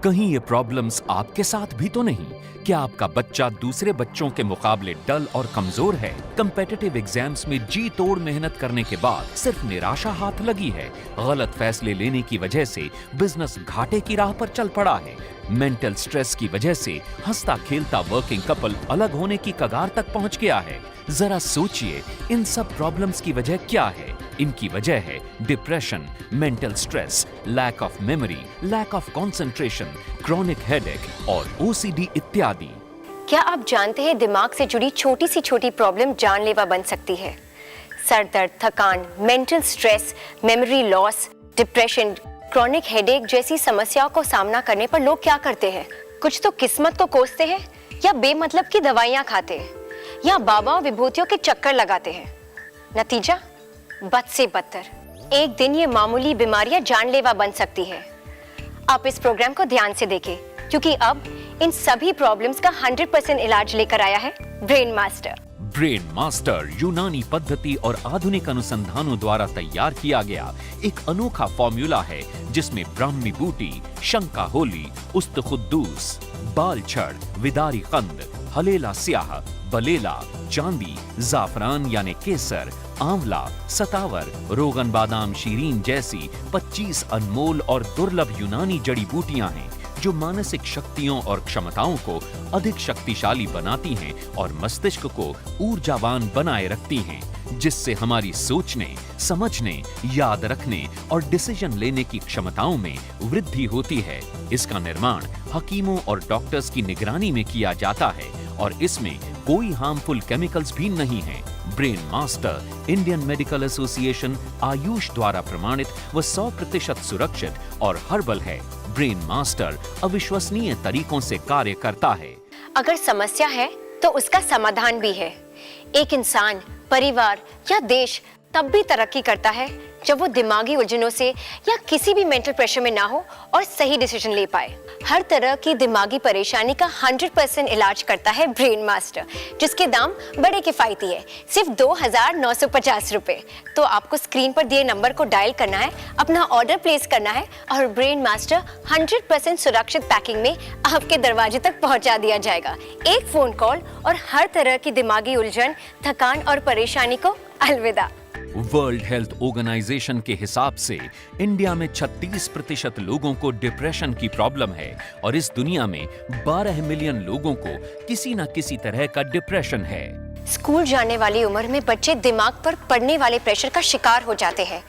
कहीं ये प्रॉब्लम्स आपके साथ भी तो नहीं? क्या आपका बच्चा दूसरे बच्चों के मुकाबले डल और कमजोर है? कम्पिटिटिव एग्जाम्स में जी तोड़ मेहनत करने के बाद सिर्फ निराशा हाथ लगी है? गलत फैसले लेने की वजह से बिजनेस घाटे की राह पर चल पड़ा है? मेंटल स्ट्रेस की वजह से हंसता खेलता वर्किंग कपल अलग होने की कगार तक पहुंच गया है? जरा सोचिए, इन सब प्रॉब्लम्स की वजह क्या है? इनकी वजह है depression, mental stress, lack of memory, lack of concentration, chronic headache और ओसीडी इत्यादि। क्या आप जानते हैं दिमाग से जुड़ी छोटी सी छोटी प्रॉब्लम जानलेवा बन सकती है? सर दर्द, थकान, mental stress, memory loss, depression, chronic headache जैसी समस्याओं को सामना करने पर लोग क्या करते हैं? कुछ तो किस्मत को कोसते हैं, या बेमतलब की दवाइयां खाते हैं, या बाबा विभूतियों के चक्कर लगाते हैं। नतीजा बद से बदतर। एक दिन ये मामूली बीमारियां जानलेवा बन सकती है। आप इस प्रोग्राम को ध्यान से देखें, क्योंकि अब इन सभी प्रॉब्लम्स का 100% इलाज लेकर आया है ब्रेन मास्टर। ब्रेन मास्टर यूनानी पद्धति और आधुनिक अनुसंधानों द्वारा तैयार किया गया एक अनोखा फॉर्मूला है, जिसमें ब्राह्मी बूटी, शंका होली, उस्त खुद्दूस, बाल छड़, विदारी कंद, हलेला स्याह, बलेला, चांदी, जाफरान यानी केसर, आंवला, सतावर, रोगन बादाम शीरीन जैसी 25 अनमोल और दुर्लभ यूनानी जड़ी बूटियां हैं, जो मानसिक शक्तियों और क्षमताओं को अधिक शक्तिशाली बनाती हैं और मस्तिष्क को ऊर्जावान बनाए रखती हैं, जिससे हमारी सोचने, समझने, याद रखने और डिसीजन लेने की क्षमताओं में वृद्धि होती है। इसका निर्माण हकीमों और डॉक्टर्स की निगरानी में किया जाता है और इसमें कोई हार्मफुल केमिकल्स भी नहीं हैं। Brain master Indian medical association Ayush द्वारा प्रमाणित व 100% सुरक्षित और हर्बल है। ब्रेन मास्टर अविश्वसनीय तरीकों से कार्य करता है। अगर समस्या है तो उसका समाधान भी है। एक इंसान, परिवार या देश तब भी तरक्की करता है जब वो दिमागी उलझनों से या किसी भी मेंटल प्रेशर में ना हो और सही डिसीजन ले पाए। हर तरह की दिमागी परेशानी का 100% इलाज करता है ब्रेन मास्टर, जिसके दाम बड़े किफायती है, सिर्फ 2,950 रुपए। तो आपको स्क्रीन पर दिए नंबर को डायल करना है, अपना ऑर्डर प्लेस करना है और ब्रेन मास्टर 100% सुरक्षित पैकिंग में आपके दरवाजे तक पहुंचा दिया जाएगा। एक फोन कॉल और हर तरह की दिमागी उलझन, थकान और परेशानी को अलविदा। वर्ल्ड हेल्थ ऑर्गेनाइजेशन के हिसाब से इंडिया में 36% लोगों को डिप्रेशन की प्रॉब्लम है और इस दुनिया में 12 मिलियन लोगों को किसी न किसी तरह का डिप्रेशन है। स्कूल जाने वाली उम्र में बच्चे दिमाग पर पड़ने वाले प्रेशर का शिकार हो जाते हैं,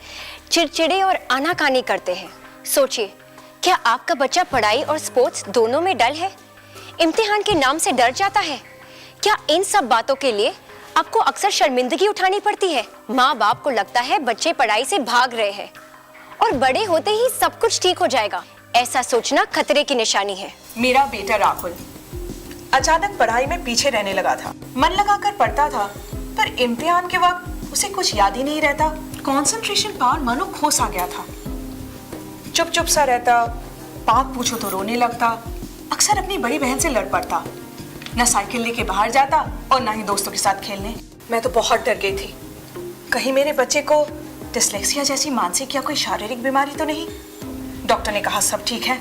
चिड़चिड़े और आनाकानी करते हैं। सोचिए, क्या आपका बच्चा पढ़ाई और स्पोर्ट्स दोनों में डल है? इम्तिहान के नाम से डर जाता है? क्या इन सब बातों के लिए आपको अक्सर शर्मिंदगी उठानी पड़ती है? माँ बाप को लगता है बच्चे पढ़ाई से भाग रहे हैं और बड़े होते ही सब कुछ ठीक हो जाएगा। ऐसा सोचना खतरे की निशानी है। मेरा बेटा राहुल अचानक पढ़ाई में पीछे रहने लगा था। मन लगाकर पढ़ता था, पर इम्तिहान के वक्त उसे कुछ याद ही नहीं रहता। कंसंट्रेशन पावर मानो खो सा गया था। चुप चुप सा रहता, बात पूछो तो रोने लगता, अक्सर अपनी बड़ी बहन से लड़ पड़ता, न साइकिल लेके बाहर जाता और न ही दोस्तों के साथ खेलने। मैं तो बहुत डर गई थी, कहीं मेरे बच्चे को डिस्लेक्सिया जैसी मानसिक या कोई शारीरिक बीमारी तो नहीं। डॉक्टर ने कहा सब ठीक है,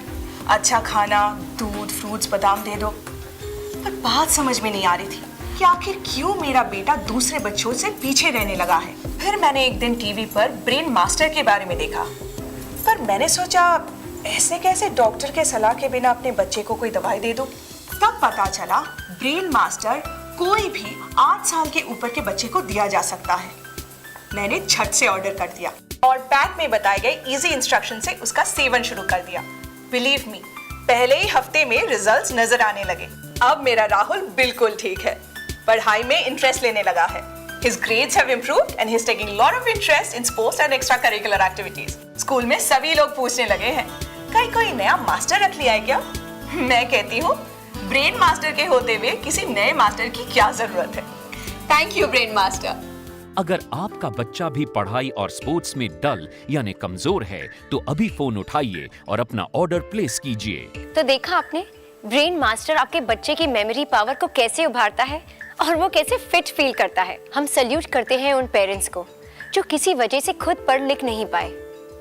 अच्छा खाना, दूध, फ्रूट्स, बादाम दे दो। पर बात समझ में नहीं आ रही थी कि आखिर क्यों मेरा बेटा दूसरे बच्चों से पीछे रहने लगा है। फिर मैंने एक दिन टीवी पर ब्रेन मास्टर के बारे में देखा, पर मैंने सोचा ऐसे कैसे डॉक्टर के सलाह के बिना अपने बच्चे को कोई दवाई दे दूं। तब पता चला ब्रेन मास्टर कोई भी 8 साल के ऊपर के बच्चे को दिया जा सकता है। मैंने झट से ऑर्डर कर दिया और पैक में बताए गए इजी इंस्ट्रक्शन से उसका सेवन शुरू कर दिया। बिलीव मी, पहले ही हफ्ते में रिजल्ट्स नजर आने लगे। अब मेरा राहुल बिल्कुल ठीक है, पढ़ाई में इंटरेस्ट लेने लगा है। His grades have improved and he's taking a lot of interest in sports and extracurricular activities. School में सभी लोग पूछने लगे हैं, कहीं कोई नया मास्टर रख लिया है क्या? मैं कहती हूँ, ब्रेन मास्टर के होते हुए किसी नए मास्टर की क्या जरूरत है। Thank you brain master. अगर आपका बच्चा भी पढ़ाई और स्पोर्ट्स में डल यानी कमजोर है, तो अभी फोन उठाइए और अपना ऑर्डर प्लेस कीजिए। तो देखा आपने, ब्रेन मास्टर आपके बच्चे की मेमोरी पावर को कैसे उभारता है और वो कैसे फिट फील करता है। हम सल्यूट करते हैं उन पेरेंट्स को जो किसी वजह से खुद पढ़ लिख नहीं पाए,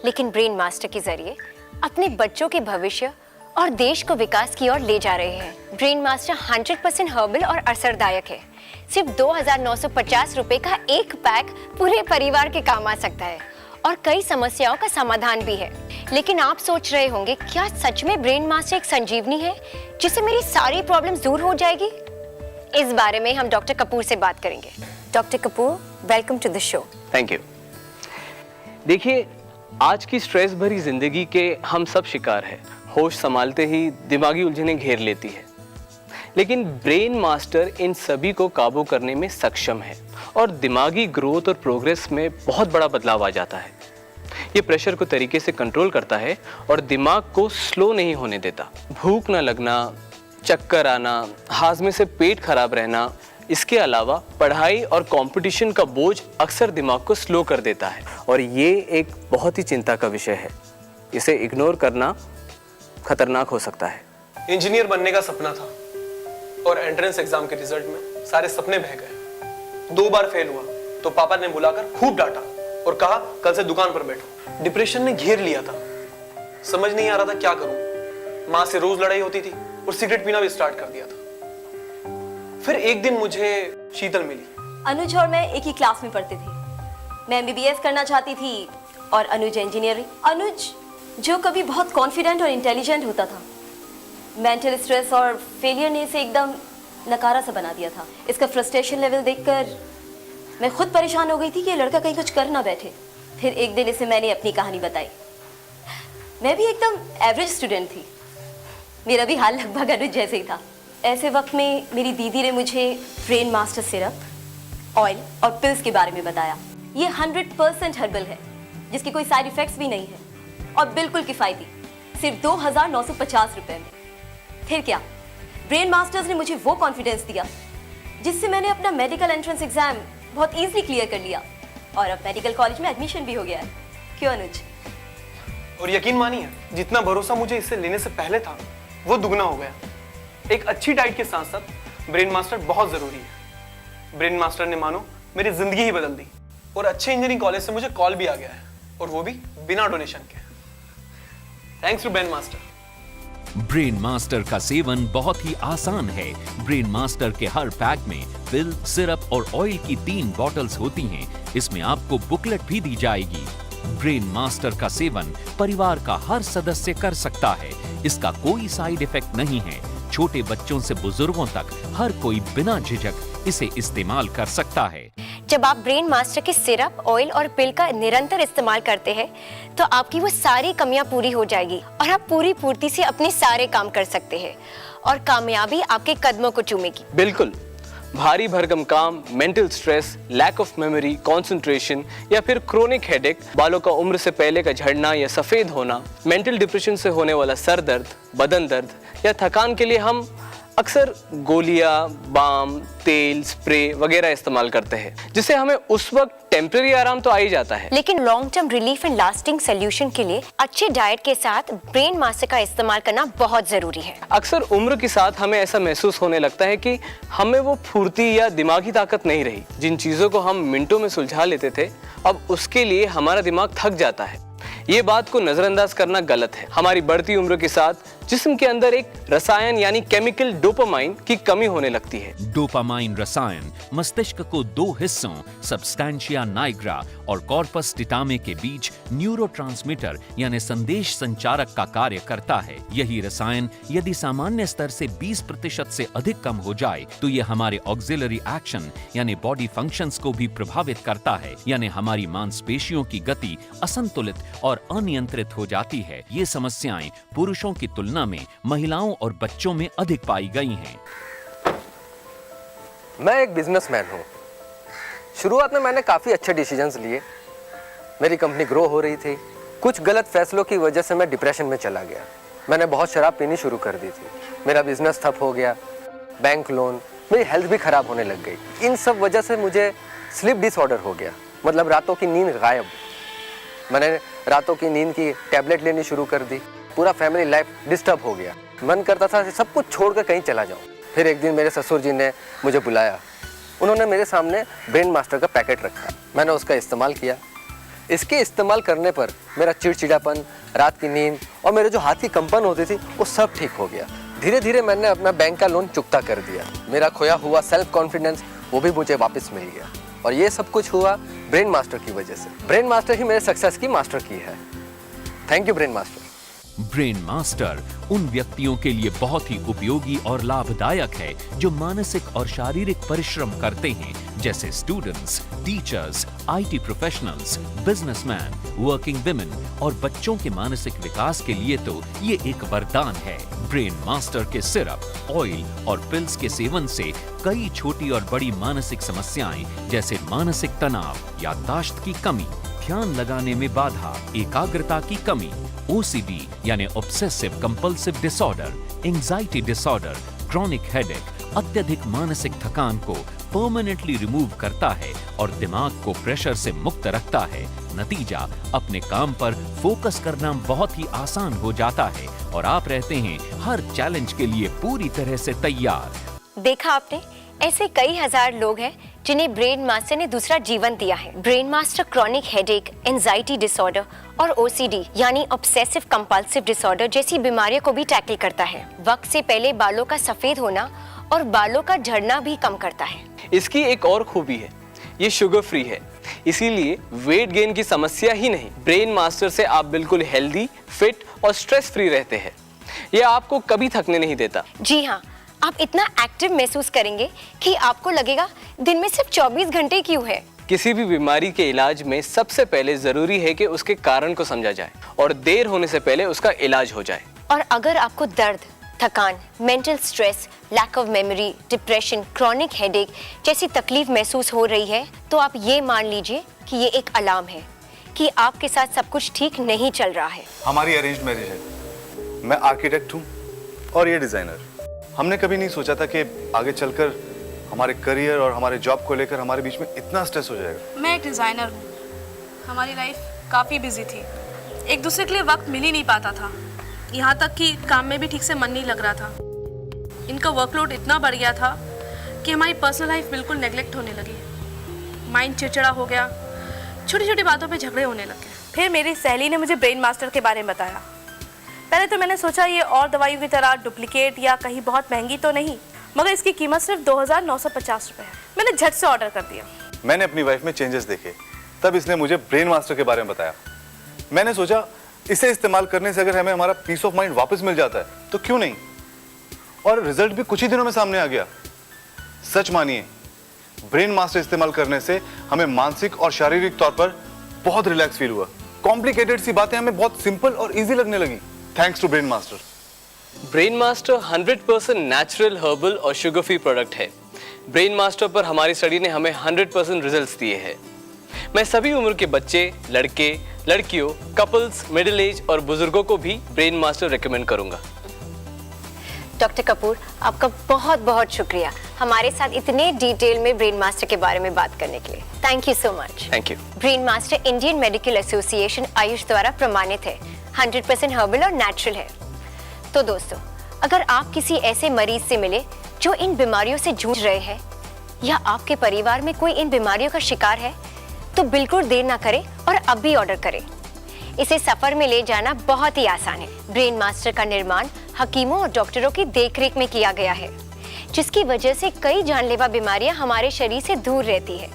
लेकिन ब्रेन मास्टर के जरिए अपने बच्चों के भविष्य और देश को विकास की ओर ले जा रहे हैं। ब्रेन मास्टर 100% हर्बल और असरदायक है। सिर्फ 2,950 रुपए का एक पैक पूरे परिवार के काम आ सकता है और कई समस्याओं का समाधान भी है। लेकिन आप सोच रहे होंगे, क्या सच में ब्रेन मास्टर एक संजीवनी है जिससे मेरी सारी प्रॉब्लम्स दूर हो जाएगी? इस बारे में हम डॉक्टर कपूर से बात करेंगे। Doctor Kapoor, welcome to the show. Thank you. देखिए, आज की स्ट्रेस भरी जिंदगी के हम सब शिकार हैं। होश संभालते ही दिमागी उलझनें घेर लेती है, लेकिन ब्रेन मास्टर इन सभी को काबू करने में सक्षम है और दिमागी ग्रोथ और प्रोग्रेस में बहुत बड़ा बदलाव आ जाता है। ये प्रेशर को तरीके से कंट्रोल करता है और दिमाग को स्लो नहीं होने देता। भूख न लगना, चक्कर आना, हाजमे से पेट खराब रहना, इसके अलावा पढ़ाई और कंपटीशन का बोझ अक्सर दिमाग को स्लो कर देता है और ये एक बहुत ही चिंता का विषय है। इसे इग्नोर करना खतरनाक हो सकता है। इंजीनियर बनने का सपना था और एंट्रेंस एग्जाम के रिजल्ट में सारे सपने बह गए। 2 बार फेल हुआ तो पापा ने बुलाकर खूब डांटा और कहा कल से दुकान पर बैठो। डिप्रेशन ने घेर लिया था, समझ नहीं आ रहा था क्या करूं। माँ से रोज लड़ाई होती थी और सिगरेट पीना भी स्टार्ट कर दिया था। फिर एक दिन मुझे शीतल मिली। अनुज और मैं एक ही क्लास में पढ़ते थे। मैं एमबीबीएस करना चाहती थी और अनुज इंजीनियरिंग। अनुज जो कभी बहुत कॉन्फिडेंट और इंटेलिजेंट होता था, मेंटल स्ट्रेस और फेलियर ने इसे एकदम नकारा सा बना दिया था। इसका फ्रस्ट्रेशन लेवल देखकर मैं खुद परेशान हो गई थी कि ये लड़का कहीं कुछ कर ना बैठे। फिर एक दिन इसे मैंने अपनी कहानी बताई। मैं भी एकदम एवरेज स्टूडेंट थी, मेरा भी हाल लगभग अनुज जैसे ही था। ऐसे वक्त में मेरी दीदी ने मुझे ब्रेन मास्टर सिरप, ऑयल और पिल्स के बारे में बताया। ये 100% हर्बल है, जिसके कोई साइड इफेक्ट्स भी नहीं है और बिल्कुल किफ़ायती, सिर्फ 2,950 रुपए में। फिर क्या, ब्रेन मास्टर्स ने मुझे वो कॉन्फिडेंस दिया जिससे मैंने अपना मेडिकल एंट्रेंस एग्जाम बहुत ईजिली क्लियर कर लिया और अब मेडिकल कॉलेज में एडमिशन भी हो गया है। क्यों अनुज? और यकीन मानिए, जितना भरोसा मुझे इससे लेने से पहले था वो दुगना हो गया। एक अच्छी डाइट के साथ साथ ब्रेन मास्टर बहुत जरूरी है। ब्रेन मास्टर ने मानो मेरी जिंदगी ही बदल दी और अच्छे इंजीनियरिंग कॉलेज से मुझे कॉल भी आ गया है, और वो भी बिना डोनेशन के। Thanks to brain master. Brain master का सेवन बहुत ही आसान है। ब्रेन मास्टर के हर पैक में पिल, सिरप और ऑयल की 3 बॉटल्स होती हैं। इसमें आपको बुकलेट भी दी जाएगी। ब्रेन मास्टर का सेवन परिवार का हर सदस्य कर सकता है। इसका कोई साइड इफेक्ट नहीं है। छोटे बच्चों से बुजुर्गों तक हर कोई बिना झिझक इसे इस्तेमाल कर सकता है। जब आप ब्रेन मास्टर के सिरप, ऑयल और पिल का निरंतर इस्तेमाल करते हैं तो आपकी वो सारी कमियां पूरी हो जाएगी और आप पूरी पूर्ति से अपने सारे काम कर सकते हैं और कामयाबी आपके कदमों को चूमेगी। बिल्कुल। भारी भरकम काम, mental stress, lack of memory, concentration या फिर क्रोनिक हेडेक, बालों का उम्र से पहले का झड़ना या सफेद होना, मेंटल डिप्रेशन से होने वाला सर दर्द, बदन दर्द या थकान के लिए हम अक्सर गोलियां, बाम, तेल, स्प्रे वगैरह इस्तेमाल करते हैं, जिससे हमें उस वक्त टेम्परेरी आराम तो आ ही जाता है। लेकिन long term relief and lasting solution के लिए अच्छे डाइट के साथ ब्रेन मास्टर का इस्तेमाल करना बहुत जरूरी है। अक्सर उम्र के साथ हमें ऐसा महसूस होने लगता है कि हमें वो फुर्ती या दिमागी ताकत नहीं रही। जिन चीजों को हम मिनटों में सुलझा लेते थे, अब उसके लिए हमारा दिमाग थक जाता है। ये बात को नजरअंदाज करना गलत है। हमारी बढ़ती उम्र के साथ जिस्म के अंदर एक रसायन यानी केमिकल डोपामाइन की कमी होने लगती है। डोपामाइन रसायन मस्तिष्क को 2 हिस्सों सब्सटैंशिया नाइग्रा और कॉर्पस टिटामे के बीच न्यूरोट्रांसमीटर यानी संदेश संचारक का कार्य करता है। यही रसायन यदि सामान्य स्तर से 20% से अधिक कम हो जाए तो ये हमारे ऑक्सिलरी एक्शन यानी बॉडी फंक्शंस को भी प्रभावित करता है, यानी हमारी मांसपेशियों की गति असंतुलित और अनियंत्रित हो जाती है। ये समस्याएं पुरुषों की तुलना में महिलाओं और बच्चों में अधिक पाई गई हैं। मैं एक बिजनेसमैन हूँ। शुरुआत में मैंने काफ़ी अच्छे डिसीजंस लिए। मेरी कंपनी ग्रो हो रही थी। कुछ गलत फैसलों की वजह से मैं डिप्रेशन में चला गया। मैंने बहुत शराब पीनी शुरू कर दी थी। मेरा बिजनेस ठप हो गया, बैंक लोन, मेरी हेल्थ भी ख़राब होने लग गई। इन सब वजह से मुझे स्लीप डिसऑर्डर हो गया, मतलब रातों की नींद गायब। मैंने रातों की नींद की टैबलेट लेनी शुरू कर दी। पूरा फैमिली लाइफ डिस्टर्ब हो गया। मन करता था सब कुछ छोड़कर कहीं चला जाऊं। फिर एक दिन मेरे ससुर जी ने मुझे बुलाया। उन्होंने मेरे सामने ब्रेन मास्टर का पैकेट रखा। मैंने उसका इस्तेमाल किया। इसके इस्तेमाल करने पर मेरा चिड़चिड़ापन, रात की नींद और मेरे जो हाथ की कंपन होती थी वो सब ठीक हो गया। धीरे धीरे मैंने अपना बैंक का लोन चुकता कर दिया। मेरा खोया हुआ सेल्फ कॉन्फिडेंस वो भी मुझे वापस मिल गया और ये सब कुछ हुआ ब्रेन मास्टर की वजह से। ब्रेन मास्टर ही मेरे सक्सेस की मास्टर की है। Thank you brain master. Brain master उन व्यक्तियों के लिए बहुत ही उपयोगी और लाभदायक है जो मानसिक और शारीरिक परिश्रम करते हैं, जैसे students, teachers, IT professionals, businessman, working women और बच्चों के मानसिक विकास के लिए तो ये एक वरदान है। ब्रेन मास्टर के सिरप, ऑयल और पिल्स के सेवन से कई छोटी और बड़ी मानसिक समस्याएं जैसे मानसिक तनाव, याददाश्त की कमी, ध्यान लगाने में बाधा, एकाग्रता की कमी, OCD यानी obsessive compulsive disorder, anxiety disorder, chronic headache, अत्यधिक मानसिक थकान को परमानेंटली रिमूव करता है और दिमाग को प्रेशर से मुक्त रखता है। नतीजा, अपने काम पर फोकस करना बहुत ही आसान हो जाता है और आप रहते हैं हर चैलेंज के लिए पूरी तरह से तैयार। देखा आपने, ऐसे कई हजार लोग हैं जिन्हें ब्रेन मास्टर ने दूसरा जीवन दिया है। Brain master chronic headache, anxiety disorder और OCD यानी ऑब्सेसिव कंपल्सिव डिसऑर्डर जैसी बीमारियों को भी टैकल करता है। वक्त से पहले बालों का सफेद होना और बालों का झड़ना भी कम करता है। इसकी एक और खूबी है, ये शुगर फ्री है, इसीलिए वेट गेन की समस्या ही नहीं। ब्रेन मास्टर से आप बिल्कुल हेल्दी, फिट और स्ट्रेस फ्री रहते हैं। यह आपको कभी थकने नहीं देता। जी हाँ, आप इतना एक्टिव महसूस करेंगे कि आपको लगेगा दिन में सिर्फ 24 घंटे क्यों है। किसी भी बीमारी के इलाज में सबसे पहले जरूरी है कि उसके कारण को समझा जाए और देर होने से पहले उसका इलाज हो जाए। और अगर आपको दर्द, थकान, mental stress, lack of memory, depression, chronic headache जैसी तकलीफ महसूस हो रही है तो आप ये मान लीजिए कि ये एक अलार्म है कि आपके साथ सब कुछ ठीक नहीं चल रहा है। हमारी अरेंज मैरिज है। मैं आर्किटेक्ट हूँ और ये डिजाइनर। हमने कभी नहीं सोचा था कि आगे चलकर हमारे करियर और हमारे जॉब को लेकर हमारे बीच में इतना स्ट्रेस हो जाएगा। मैं एक डिज़ाइनर हूँ। हमारी लाइफ काफ़ी बिजी थी, एक दूसरे के लिए वक्त मिल ही नहीं पाता था। यहाँ तक कि काम में भी ठीक से मन नहीं लग रहा था। इनका वर्कलोड इतना बढ़ गया था कि हमारी पर्सनल लाइफ बिल्कुल नेगलेक्ट होने लगी। माइंड चिड़चिड़ा हो गया, छोटी छोटी बातों पे झगड़े होने लगे। फिर मेरी सहेली ने मुझे ब्रेन मास्टर के बारे में बताया। पहले तो मैंने सोचा ये और दवाइयों की तरह डुप्लीकेट या कहीं बहुत महंगी तो नहीं, मगर इसकी कीमत सिर्फ 2,950 रुपये है। मैंने झट से ऑर्डर कर दिया। मैंने अपनी वाइफ में चेंजेस देखे, तब इसने मुझे ब्रेन मास्टर के बारे में बताया। मैंने सोचा इसे इस्तेमाल करने से अगर हमें हमारा पीस ऑफ माइंड वापस मिल जाता है तो क्यों नहीं, और रिजल्ट भी कुछ ही दिनों में सामने आ गया। सच मानिए, ब्रेन मास्टर इस्तेमाल करने से हमें मानसिक और शारीरिक तौर पर बहुत रिलैक्स फील हुआ। कॉम्प्लिकेटेड सी बातें हमें बहुत सिंपल और इजी लगने लगी, thanks to brain master. Brain master 100% natural, herbal और शुगर फ्री प्रोडक्ट है। ब्रेन मास्टर पर हमारी स्टडी ने हमें 100% रिजल्ट्स दिए हैं। मैं सभी उम्र के बच्चे, लड़के, लड़कियों, कपल्स, मिडिल एज और बुजुर्गों को भी ब्रेन मास्टर रेकमेंड करूंगा। डॉक्टर कपूर, आपका बहुत बहुत शुक्रिया हमारे साथ इतने डिटेल में ब्रेन मास्टर के बारे में बात करने के लिए। Thank you so much. Thank you. Brain master Indian medical association Ayush द्वारा प्रमाणित है, 100% हर्बल और नेचुरल है। तो दोस्तों, अगर आप किसी ऐसे मरीज से मिले जो इन बीमारियों से जूझ रहे हैं या आपके परिवार में कोई इन बीमारियों का शिकार है तो बिल्कुल देर ना करें और अब भी ऑर्डर करें। इसे सफर में ले जाना बहुत ही आसान है। ब्रेन मास्टर का निर्माण हकीमों और डॉक्टरों की देखरेख में किया गया है, जिसकी वजह से कई जानलेवा बीमारियां हमारे शरीर से दूर रहती है।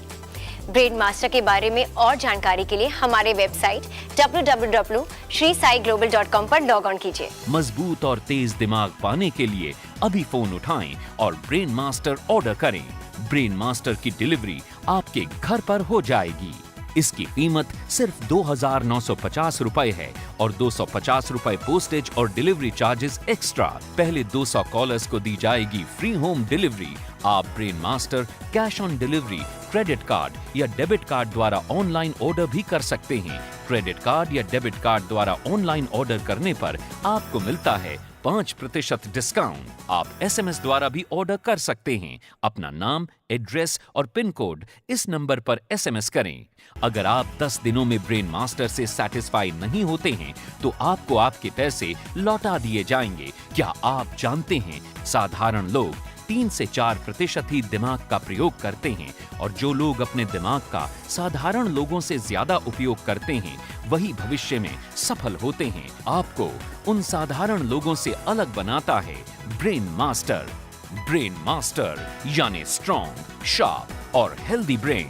ब्रेन मास्टर के बारे में और जानकारी के लिए हमारे वेबसाइट www.shrisaiglobal.com पर लॉग ऑन कीजिए। मजबूत और तेज दिमाग पाने के लिए अभी फोन उठाएं और ब्रेन मास्टर ऑर्डर करें। ब्रेन मास्टर की डिलीवरी आपके घर पर हो जाएगी। इसकी कीमत सिर्फ 2,950 रुपए है और 250 रुपए पोस्टेज और डिलीवरी चार्जेस एक्स्ट्रा। पहले 200 कॉलर्स को दी जाएगी फ्री होम डिलीवरी। आप brain master cash on delivery, credit card या डेबिट कार्ड द्वारा ऑनलाइन ऑर्डर भी कर सकते हैं। क्रेडिट कार्ड या डेबिट कार्ड द्वारा ऑनलाइन ऑर्डर करने पर आपको मिलता है 5% डिस्काउंट। आप SMS द्वारा भी ऑर्डर कर सकते हैं। अपना नाम, एड्रेस और पिन कोड इस नंबर पर SMS करें। अगर आप 10 दिनों में ब्रेन मास्टर से सैटिस्फाई नहीं होते हैं तो आपको आपके पैसे लौटा दिए जाएंगे। क्या आप जानते हैं, साधारण लोग 3 से 4% ही दिमाग का प्रयोग करते हैं और जो लोग अपने दिमाग का साधारण लोगों से ज्यादा उपयोग करते हैं वही भविष्य में सफल होते हैं। आपको उन साधारण लोगों से अलग बनाता है ब्रेन मास्टर। ब्रेन मास्टर यानी स्ट्रॉन्ग, शार्प और हेल्दी ब्रेन।